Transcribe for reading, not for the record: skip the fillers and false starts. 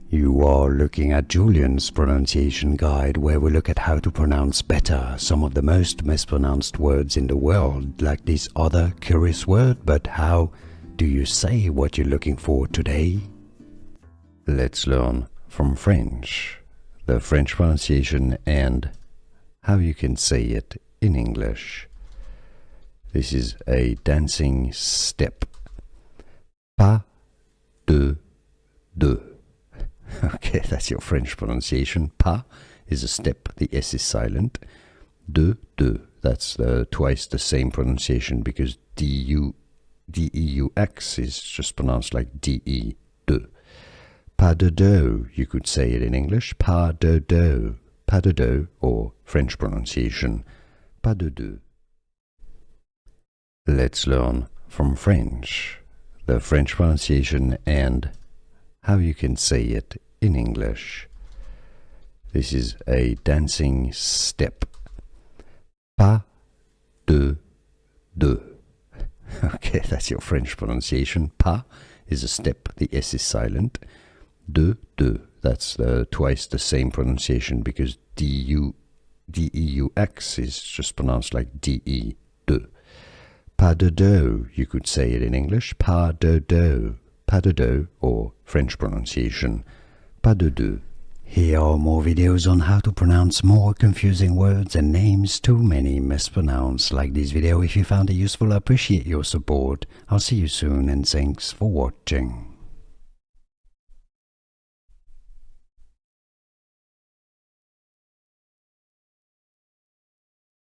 You are looking at Julian's pronunciation guide, where we look at how to pronounce better some of the most mispronounced words in the world, like this other curious word. But how do you say what you're looking for today? Let's learn from French, the French pronunciation and how you can say it in English. This is a dancing step. Pas, deux, deux. Okay, that's your French pronunciation. Pas is a step, the S is silent. Deux, deux, that's twice the same pronunciation because D-E-U-X is just pronounced like D-E, deux. Pas de deux, you could say it in English. Pas de deux, pas de deux, or French pronunciation, pas de deux. Let's learn from French, the French pronunciation and how you can say it in English. This is a dancing step. Pas, deux, deux. Okay, that's your French pronunciation. Pas is a step, the S is silent. Deux, deux, that's twice the same pronunciation because D-E-U-X is just pronounced like D-E, deux. Pas de deux, you could say it in English. Pas de deux, pas de deux, or French pronunciation, pas de deux. Here are more videos on how to pronounce more confusing words and names too many mispronounced. Like this video if you found it useful. I appreciate your support. I'll see you soon and thanks for watching.